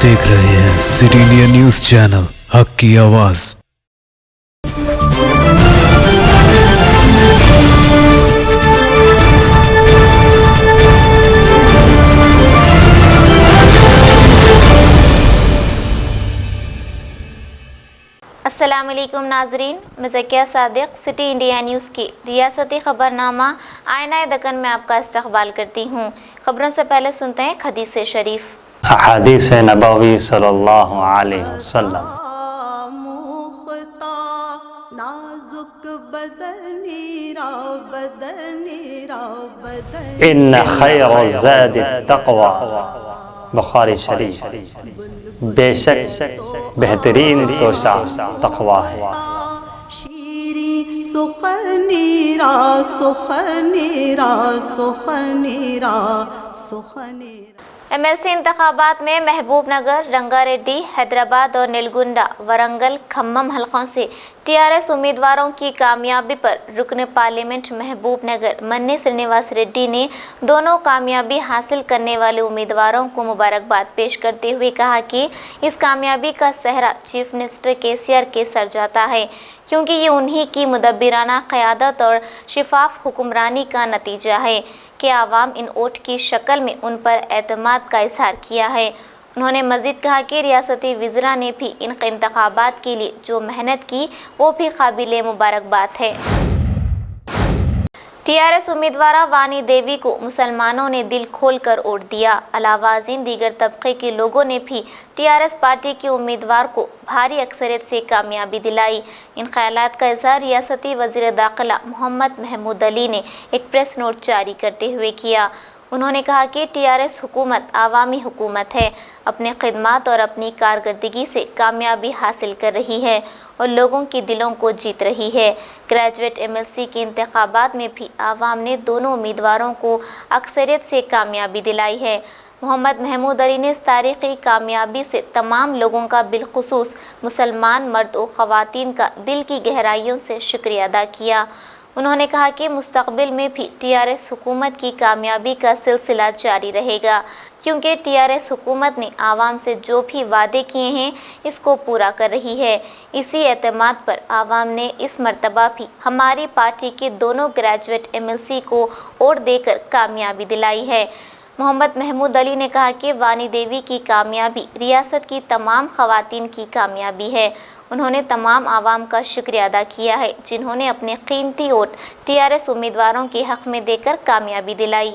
देख रहे हैं सिटी इंडिया न्यूज चैनल, हक की आवाज। अस्सलाम वालेकुम नाजरीन, मैं Zakia Sadiq city India news की रियासती खबरनामा आईना दक्कन में आपका इस्तकबाल करती हूँ। खबरों से पहले सुनते हैं हदीस शरीफ। हदीस नबवी सल्लल्लाहु अलैहि वसल्लम। इन्न खैर ज़ाद तक़वा, बुखारी शरीफ। बेशक बेहतरीन तोशा तक़वा है। MLC इंतखाबात में महबूब नगर, रंगारेड्डी, हैदराबाद और नीलगुंडा, वरंगल, खम्मम हलकों से TRS उम्मीदवारों की कामयाबी पर रुकन पार्लियामेंट महबूब नगर मन्नी श्रीनिवास रेड्डी ने दोनों कामयाबी हासिल करने वाले उम्मीदवारों को मुबारकबाद पेश करते हुए कहा कि इस कामयाबी का सेहरा चीफ मिनिस्टर KCR के सर जाता है, क्योंकि ये उन्हीं की मुदब्बिराना क़यादत और शिफाफ हुक्मरानी का नतीजा है कि आवाम इन वोट की शक्ल में उन पर एतमाद का इजहार किया है। उन्होंने मज़ीद कहा कि रियासती वज़रा ने भी इन इंतखाबात के लिए जो मेहनत की वो भी काबिल मुबारकबाद है। TRS उम्मीदवार वानी देवी को मुसलमानों ने दिल खोल कर वोट दिया। अलावाज़ीन दीगर तबके के लोगों ने भी TRS पार्टी के उम्मीदवार को भारी अक्सरियत से कामयाबी दिलाई। इन ख्यालात का इज़हार रियासती वज़ीर दाखिला मोहम्मद महमूद अली ने एक प्रेस नोट जारी करते हुए किया। उन्होंने कहा कि TRS हुकूमत आवामी हुकूमत है, अपने खिदमात और अपनी कारकर्दगी से कामयाबी हासिल कर रही है और लोगों के दिलों को जीत रही है। ग्रेजुएट MLC के इंतखाबात में भी आवाम ने दोनों उम्मीदवारों को अक्सरियत से कामयाबी दिलाई है। मोहम्मद महमूद अली ने इस तारीख़ी कामयाबी से तमाम लोगों का बिलखुसूस मुसलमान मर्द और ख़वातीन का दिल की गहराइयों से शुक्रिया अदा किया। उन्होंने कहा कि मुस्तक़बिल में भी TRS हुकूमत की कामयाबी का सिलसिला जारी रहेगा, क्योंकि TRS हुकूमत ने आवाम से जो भी वादे किए हैं इसको पूरा कर रही है। इसी एतमाद पर आवाम ने इस मर्तबा भी हमारी पार्टी के दोनों ग्रेजुएट MLC को वोट देकर कामयाबी दिलाई है। मोहम्मद महमूद अली ने कहा कि वानी देवी की कामयाबी रियासत की तमाम ख़वातीन की कामयाबी है। उन्होंने तमाम आवाम का शुक्रिया अदा किया है जिन्होंने अपने कीमती वोट TRS उम्मीदवारों के हक़ में देकर कामयाबी दिलाई।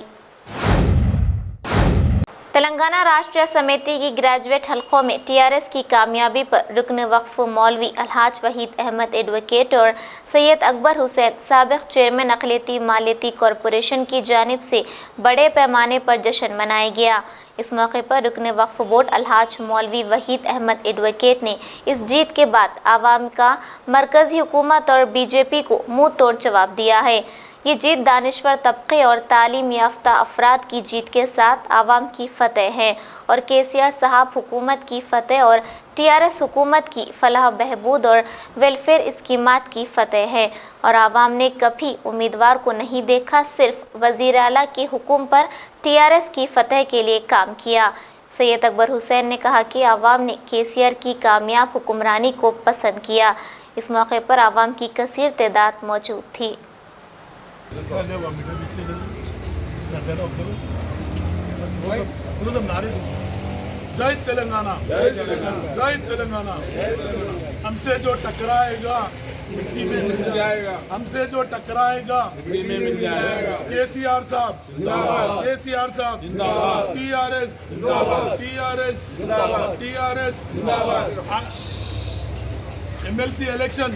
तेलंगाना राष्ट्रीय समिति की ग्रेजुएट हलकों में TRS की कामयाबी पर रुकन वक्फ मौलवी अलहाज वहीद अहमद एडवोकेट और सैयद अकबर हुसैन साबिक़ चेयरमैन अक़लियती मालियती कॉरपोरेशन की जानिब से बड़े पैमाने पर जश्न मनाया गया। इस मौके पर रुकन वक्फ बोर्ड अलहाज मौलवी वहीद अहमद एडवोकेट ने इस जीत के बाद आवाम का मरकज़ी हुकूमत और BJP को मुँह तोड़ जवाब दिया है। ये जीत दानिश्वर तबके और तालीम याफ्ता अफराद की जीत के साथ आवाम की फतेह है और KCR साहब हुकूमत की फतेह और TRS हुकूमत की फलाह बहबूद और वेलफेयर स्कीमात की फतेह है। और आवाम ने कभी उम्मीदवार को नहीं देखा, सिर्फ वज़ीर आला के हुक्म पर TRS की फतेह के लिए काम किया। सैयद अकबर हुसैन ने कहा कि आवाम ने KCR की कामयाब हुक्मरानी को पसंद किया। इस मौके पर आवाम की कसीर तादाद मौजूद थी। जय तेलंगाना, जय तेलंगाना। हमसे जो टकराएगा मिट्टी में मिल जाएगा, हमसे जो टकराएगा मिट्टी में मिल जाएगा। KCR साहब जिंदाबाद, KCR साहब जिंदाबाद, TRS जिंदाबाद, TRS जिंदाबाद, TRS जिंदाबाद। MLC इलेक्शन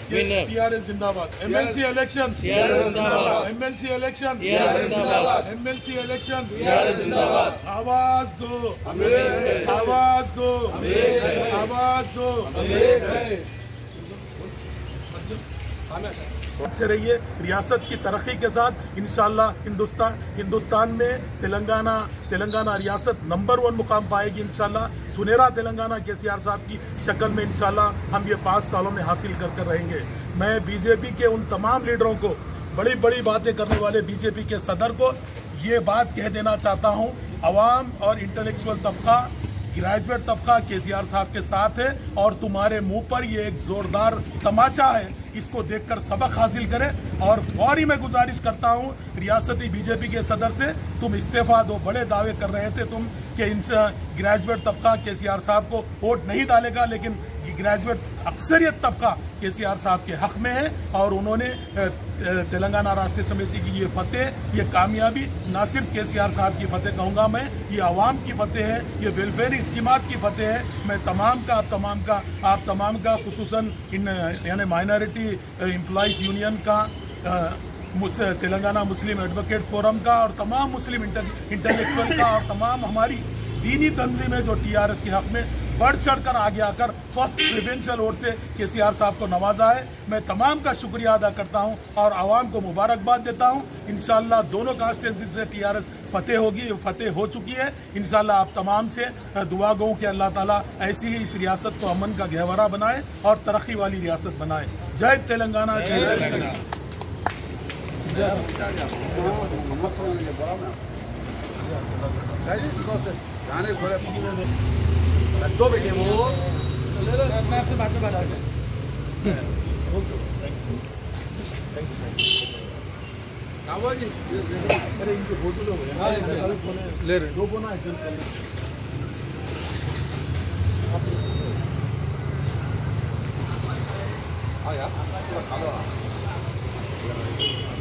TRS जिंदाबाद, MLC इलेक्शन TRS जिंदाबाद, MLC इलेक्शन TRS जिंदाबाद, MLC इलेक्शन TRS जिंदाबाद। आवाज दो, आवाज दो, आवाज दो। से रहिए रियासत की तरक्की के साथ इंशाल्लाह हिंदुस्तान में तेलंगाना रियासत नंबर 1 मुकाम पाएगी इंशाल्लाह। सुनहरा तेलंगाना KCR साहब की शक्ल में इंशाल्लाह हम ये 5 सालों में हासिल करते रहेंगे। मैं BJP के उन तमाम लीडरों को, बड़ी बड़ी बातें करने वाले BJP के सदर को ये बात कह देना चाहता हूँ, अवाम और इंटेलेक्चुअल तबका ग्रेजुएट तबका केसीआर साहब के साथ है और तुम्हारे मुंह पर ये एक जोरदार तमाचा है, इसको देखकर सबक हासिल करें। और फौरी मैं गुजारिश करता हूं रियासती बीजेपी के सदर से, तुम इस्तीफा दो। बड़े दावे कर रहे थे तुम कि इन ग्रेजुएट तबका केसीआर साहब को वोट नहीं डालेगा, लेकिन ग्रेजुएट अक्सरियत तबका केसीआर साहब के हक में है और उन्होंने तेलंगाना राष्ट्रीय समिति की ये फतेह, ये कामयाबी ना सिर्फ केसीआर साहब की फतेह कहूँगा मैं, ये आवाम की फतेह है, ये वेलफेयर स्कीमात की फतेह है। मैं आप तमाम का खुसूसन इन यानी माइनॉरिटी एम्प्लॉइज यूनियन का, तेलंगाना मुस्लिम एडवोकेट फोरम का और तमाम मुस्लिम इंटेलेक्चुअल का और तमाम हमारी दीनी तंजीमें जो टीआरएस के हक में बढ़ चढ़कर आगे आकर फर्स्ट प्रेफरेंशियल वोट से केसीआर साहब को नवाजा है। मैं तमाम का शुक्रिया अदा करता हूं और आवाम को मुबारकबाद देता हूं। इंशाल्लाह दोनों कॉन्स्टिट्यूंसी से टीआरएस फतेह होगी, फतेह हो चुकी है। इंशाल्लाह आप तमाम से दुआ गो कि अल्लाह ताला ऐसी ही इस रियासत को अमन का गहवरा बनाए और तरक्की वाली रियासत बनाए। जय तेलंगाना, जय तेलंगाना। दो बेटे वो मैं आपसे बात में बता दूं। जी अरे इनके फोटो लो ले रहे दो बोना है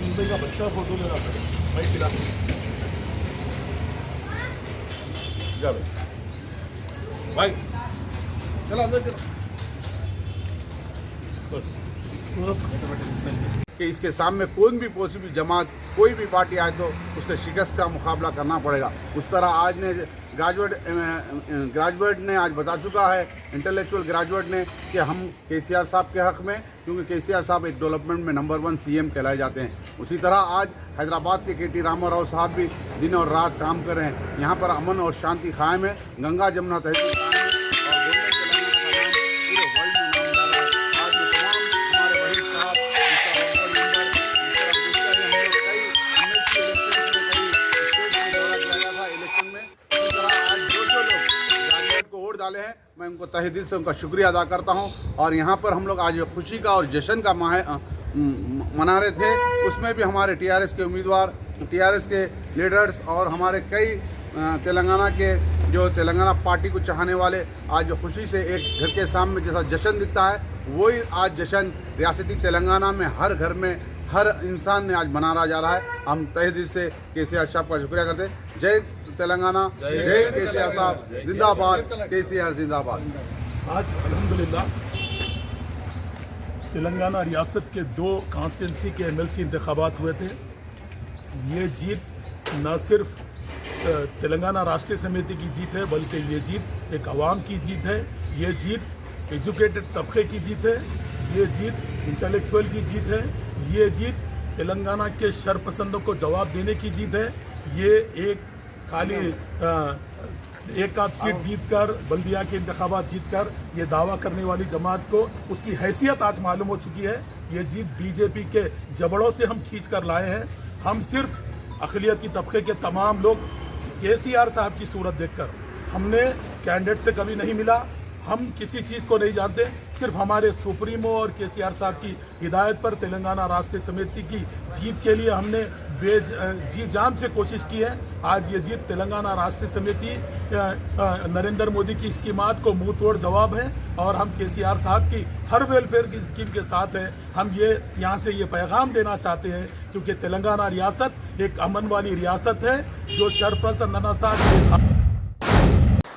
मुंबई का बच्चा फोटो ले रहा है भाई खिला भाई चलो अंदर चलो कि इसके सामने कोई भी पॉसिबल जमात, कोई भी पार्टी आए तो उसके शिकस्त का मुकाबला करना पड़ेगा। उस तरह आज ने ग्रेजुएट ने आज बता चुका है, इंटेलेक्चुअल ग्रेजुएट ने, कि हम केसीआर साहब के हक़ में, क्योंकि केसीआर साहब एक डेवलपमेंट में नंबर 1 सीएम कहलाए जाते हैं। उसी तरह आज हैदराबाद के केटी रामाराव साहब भी दिन और रात काम कर रहे हैं। यहाँ पर अमन और शांति कायम है, गंगा जमुना तहसील कायम है और गोल्डन तेलंगाना का नाम पूरे वर्ल्ड में नाम डाला है। आज ये तमाम हमारे वहीद साहब, इलेक्शन में इसी तरह आज जो लोग ग्रेजुएट को वोट डाले हैं, मैं उनको तहे दिल से उनका शुक्रिया अदा करता हूं। और यहाँ पर हम लोग आज खुशी का और जश्न का मना रहे थे, उसमें भी हमारे टीआरएस के उम्मीदवार, टीआरएस के लीडर्स और हमारे कई तेलंगाना के जो तेलंगाना पार्टी को चाहने वाले आज जो खुशी से एक घर के सामने जैसा जश्न दिखता है, वही आज जश्न रियासती तेलंगाना में हर घर में हर इंसान ने आज मनाया जा रहा है। हम तहे दिल से केसीआर साहब का शुक्रिया करते हैं। जय तेलंगाना, जय केसीआर साहब, जिंदाबाद, केसीआर जिंदाबाद। आज अल्हम्दुलिल्लाह तेलंगाना रियासत के 2 कॉन्स्टिट्यूंसी के एमएलसी इंतखाबात हुए थे। ये जीत न सिर्फ तेलंगाना राष्ट्रीय समिति की जीत है, बल्कि ये जीत एक आवाम की जीत है। ये जीत एजुकेटेड तबके की जीत है, ये जीत इंटेलेक्चुअल की जीत है, ये जीत तेलंगाना के शरपसंदों को जवाब देने की जीत है। ये एक खाली एक आध सीट जीतकर, बल्दिया के इंतखाबात जीतकर ये दावा करने वाली जमात को उसकी हैसियत आज मालूम हो चुकी है। ये जीत बीजेपी के जबड़ों से हम खींच कर लाए हैं। हम सिर्फ अक़लियती तबके के तमाम लोग केसीआर साहब की सूरत देखकर, हमने कैंडिडेट से कभी नहीं मिला, हम किसी चीज़ को नहीं जानते, सिर्फ हमारे सुप्रीमो और केसीआर साहब की हिदायत पर तेलंगाना राष्ट्रीय समिति की जीत के लिए हमने जी जान से कोशिश की है। आज ये जीत तेलंगाना राष्ट्रीय समिति नरेंद्र मोदी की स्कीमात को मुंह तोड़ जवाब है और हम केसीआर साहब की हर वेलफेयर की स्कीम के साथ हैं। हम ये यहाँ से ये पैगाम देना चाहते हैं, क्योंकि तेलंगाना रियासत एक अमन वाली रियासत है जो शरपसंद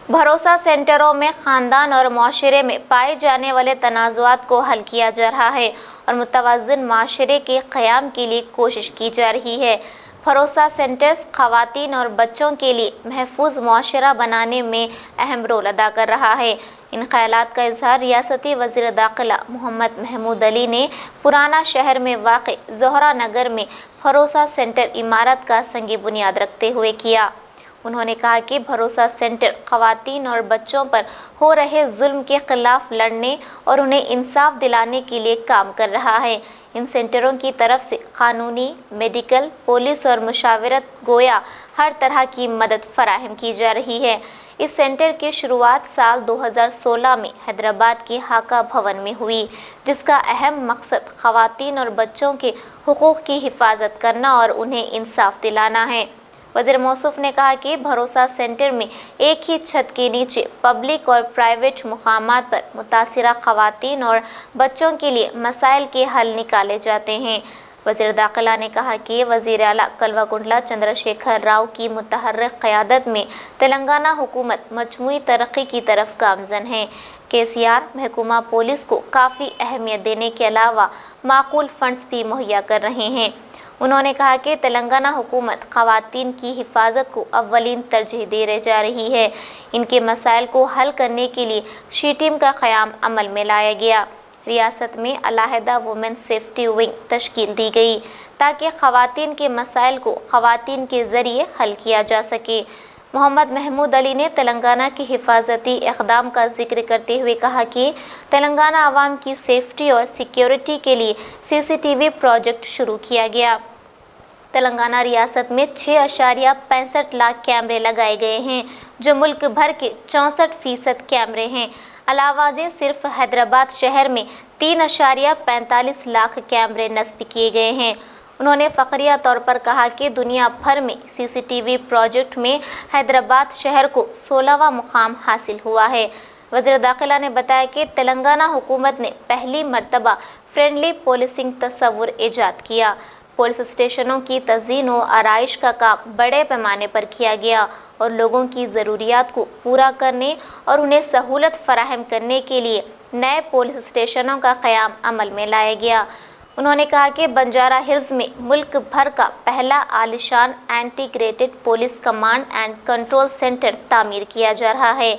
भरोसा सेंटरों में ख़ानदान और माशरे में पाए जाने वाले तनाज़ुआत को हल किया जा रहा है और मुतवाज़िन माशरे के क़याम के लिए कोशिश की जा रही है। भरोसा सेंटर्स ख़वातीन और बच्चों के लिए महफूज माशरा बनाने में अहम रोल अदा कर रहा है। इन ख़यालात का इज़हार रियासती वज़ीर दाखिला मोहम्मद महमूद अली ने पुराना शहर में वाक़ ज़ोहरा नगर में भरोसा सेंटर इमारत का संग बुनियाद रखते हुए किया। उन्होंने कहा कि भरोसा सेंटर ख़वातीन और बच्चों पर हो रहे जुल्म के ख़िलाफ़ लड़ने और उन्हें इंसाफ दिलाने के लिए काम कर रहा है। इन सेंटरों की तरफ से क़ानूनी, मेडिकल, पुलिस और मुशावरत गोया हर तरह की मदद फराहम की जा रही है। इस सेंटर की शुरुआत साल 2016 में हैदराबाद के हाका भवन में हुई, जिसका अहम मकसद खवातीन और बच्चों के हुकूक की हिफाजत करना और उन्हें इंसाफ दिलाना है। वज़ीर मौसूफ ने कहा कि भरोसा सेंटर में एक ही छत के नीचे पब्लिक और प्राइवेट मुकामात पर मुतासिरा खवातीन और बच्चों के लिए मसाइल के हल निकाले जाते हैं। वज़ीर दाखिला ने कहा कि वज़ीर आला कल्वाकुंटला चंद्रशेखर राव की मुतहर्रिक क़यादत में तेलंगाना हुकूमत मजमूई तरक्की की तरफ गामज़न है। KCR महकमा पुलिस को काफ़ी अहमियत देने के अलावा माकूल फंड्स भी मुहैया कर रहे हैं। उन्होंने कहा कि तेलंगाना हुकूमत ख़वातीन की हिफाजत को अव्वलीन तरजीह दे जा रही है। इनके मसाइल को हल करने के लिए शी टीम का क़याम अमल में लाया गया। रियासत में अलहदा वुमेन सेफ्टी विंग तश्कील दी गई ताकि ख़वातीन के मसाइल को ख़वातीन के ज़रिए हल किया जा सके। मोहम्मद महमूद अली ने तेलंगाना की हिफाजती इक़दाम का जिक्र करते हुए कहा कि तेलंगाना आवाम की सेफ्टी और सिक्योरिटी के लिए CCTV प्रोजेक्ट शुरू किया गया। तेलंगाना रियासत में 6.65 लाख कैमरे लगाए गए हैं, जो मुल्क भर के 64% कैमरे हैं। अलावा सिर्फ हैदराबाद शहर में 3.45 लाख कैमरे नस्ब किए गए हैं। उन्होंने फ़ख्रिया तौर पर कहा कि दुनिया भर में CCTV प्रोजेक्ट में हैदराबाद शहर को 16वां मुकाम हासिल हुआ है। वज़ीर दाखिला ने बताया कि तेलंगाना हुकूमत ने पहली मर्तबा फ्रेंडली पुलिसिंग तस्वुर ईजाद किया। पुलिस स्टेशनों की तज़ीन व आराइश का काम बड़े पैमाने पर किया गया और लोगों की ज़रूरियात को पूरा करने और उन्हें सहूलत फराहम करने के लिए नए पुलिस स्टेशनों का क़याम अमल में लाया गया। उन्होंने कहा कि बंजारा हिल्स में मुल्क भर का पहला आलिशान integrated police command and control centre तामीर किया जा रहा है।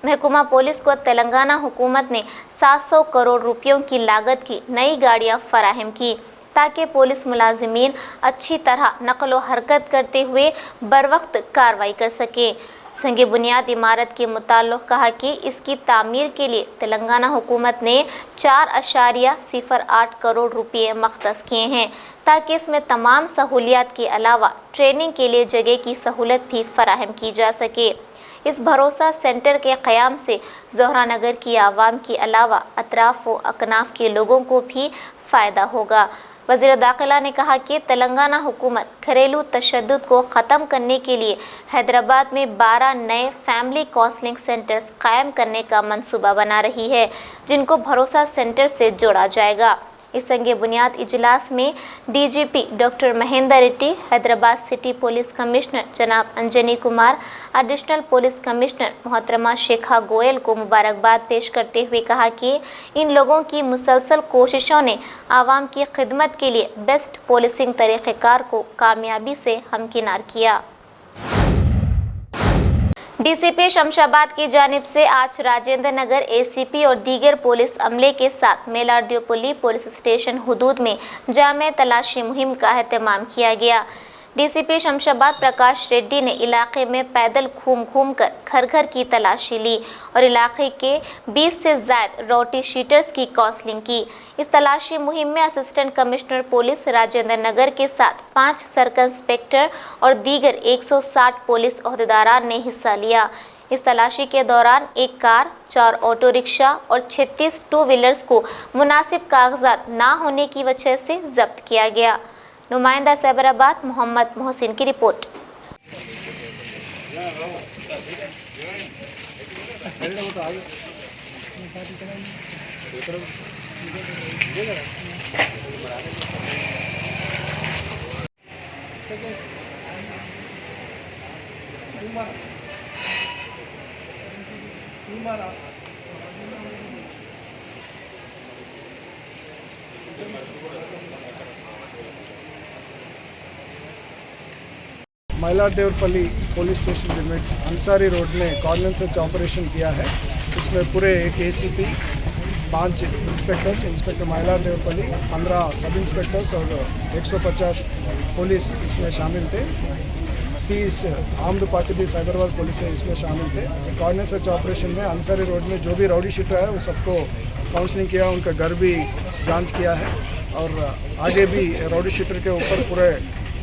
महकमा पुलिस को तेलंगाना हुकूमत ने 700 करोड़ रुपयों की लागत की नई गाड़ियां फराहम की ताकि पुलिस मुलाजिमीन अच्छी तरह नकलो हरकत करते हुए बर वक्त कार्रवाई कर सके। संग बुनियाद इमारत के मुताल्लिक़ कहा कि इसकी तामीर के लिए तेलंगाना हुकूमत ने 4.08 करोड़ रुपये मख्तस किए हैं ताकि इसमें तमाम सहूलियात के अलावा ट्रेनिंग के लिए जगह की सहूलत भी फराहम की जा सके। इस भरोसा सेंटर के क़याम से ज़ोहरा नगर की आवाम के अलावा अतराफ़ व अकनाफ के लोगों को भी फ़ायदा होगा। वज़ीर दाखिला ने कहा कि तेलंगाना हुकूमत घरेलू तशद्दुद को ख़त्म करने के लिए हैदराबाद में 12 नए फैमिली काउंसलिंग सेंटर्स कायम करने का मंसूबा बना रही है, जिनको भरोसा सेंटर से जोड़ा जाएगा। इस संग बुनियाद इजलास में DGP doctor Mahendra Reddy, Hyderabad city police commissioner जनाब Anjani Kumar, additional police commissioner मोहतरमा शेखा गोयल को मुबारकबाद पेश करते हुए कहा कि इन लोगों की मुसलसल कोशिशों ने आवाम की खिदमत के लिए बेस्ट पुलिसिंग तरीक़ेकार को कामयाबी से हमकिनार किया। DCP शमशाबाद की जानिब से आज राजेंद्र नगर ACP और दीगर पुलिस अमले के साथ मेलारदेवपल्ली पुलिस स्टेशन हुदूद में जामे तलाशी मुहिम का एहतमाम किया गया। DCP शमशाबाद प्रकाश रेड्डी ने इलाके में पैदल घूम कर घर घर की तलाशी ली और इलाके के 20 से ज़ायद रोटी शीटर्स की काउंसलिंग की। इस तलाशी मुहिम में assistant commissioner police Rajendra Nagar के साथ 5 सर्कल इंस्पेक्टर और दीगर 160 पुलिस ओहदेदारान ने हिस्सा लिया। इस तलाशी के दौरान एक कार, 4 ऑटो रिक्शा और 36 टू व्हीलर्स को मुनासिब कागजात ना होने की वजह से जब्त किया गया। नुमाइंदा सैबराबाद मोहम्मद मोहसिन की report. Mylardevpally police station limits Ansari road में कॉर्नर सर्च ऑपरेशन किया है। इसमें पूरे एक ACP, 5 इंस्पेक्टर्स, इंस्पेक्टर मैलारदेवपल्ली, 15 सब इंस्पेक्टर्स और 150 पुलिस इसमें शामिल थे। 30 आर्म्ड पार्टी साइबराबाद पुलिस इसमें शामिल थे। कॉर्नर सर्च ऑपरेशन में अंसारी रोड में जो भी रौडी शीटर है वो सबको काउंसलिंग किया, उनका घर भी जांच किया है और आगे भी रौडी शीटर के ऊपर पूरे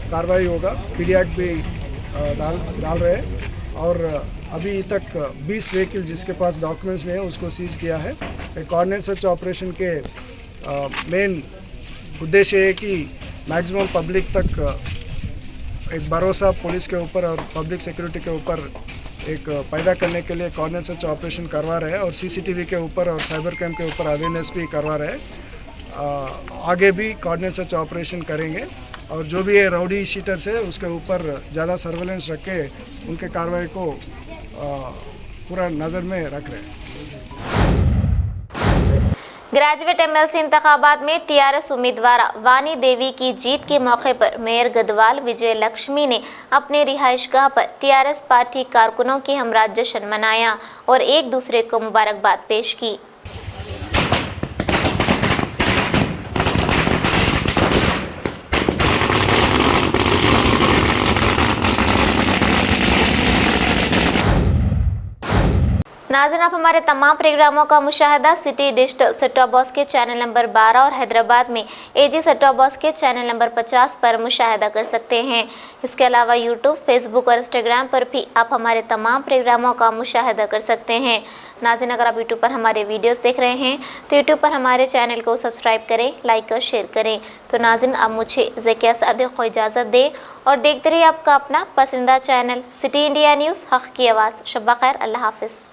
कार्रवाई होगा। PDAct भी डाल रहे और अभी तक 20 व्हीकल जिसके पास डॉक्यूमेंट्स नहीं है उसको सीज किया है। एक कोऑर्डिनेट सर्च ऑपरेशन के मेन उद्देश्य है कि मैक्सिमम पब्लिक तक एक भरोसा पुलिस के ऊपर और पब्लिक सिक्योरिटी के ऊपर एक पैदा करने के लिए कोऑर्डिनेट सर्च ऑपरेशन करवा रहे हैं और सीसीटीवी के ऊपर और साइबर क्राइम के ऊपर अवेयरनेस भी करवा रहे हैं। आगे भी कोऑर्डिनेट सर्च ऑपरेशन करेंगे और जो भी ये राउडी शीटर्स है उसके ऊपर ज़्यादा सर्वेलेंस रख के उनके कार्रवाई को पूरा नज़र में रख रहे हैं। ग्रेजुएट एमएलसी इंतखाबात में टीआरएस उम्मीदवार वानी देवी की जीत के मौके पर मेयर गदवाल विजय लक्ष्मी ने अपने रिहाइशगाह पर टीआरएस पार्टी कारकुनों के हमरा जश्न मनाया और एक दूसरे को मुबारकबाद पेश की। नाज़रीन, आप हमारे तमाम प्रोग्रामों का मुशाहिदा city digital set top box के चैनल नंबर 12 और हैदराबाद में एजी सेट टॉप बॉक्स के चैनल नंबर 50 पर मुशाहिदा कर सकते हैं। इसके अलावा यूट्यूब, फेसबुक और इंस्टाग्राम पर भी आप हमारे तमाम प्रोग्रामों का मुशाहिदा कर सकते हैं। नाज़रीन, अगर आप यूट्यूब पर हमारे वीडियोस देख रहे हैं तो यूट्यूब पर हमारे चैनल को सब्सक्राइब करें, लाइक और शेयर करें। तो नाज़रीन, अब मुझे ज़किया सादिक को इजाज़त दें और देखते रहिए आपका अपना पसंदीदा चैनल सिटी इंडिया न्यूज़, हक़ की आवाज़। शब्बा खैर, अल्लाह हाफ़िज़।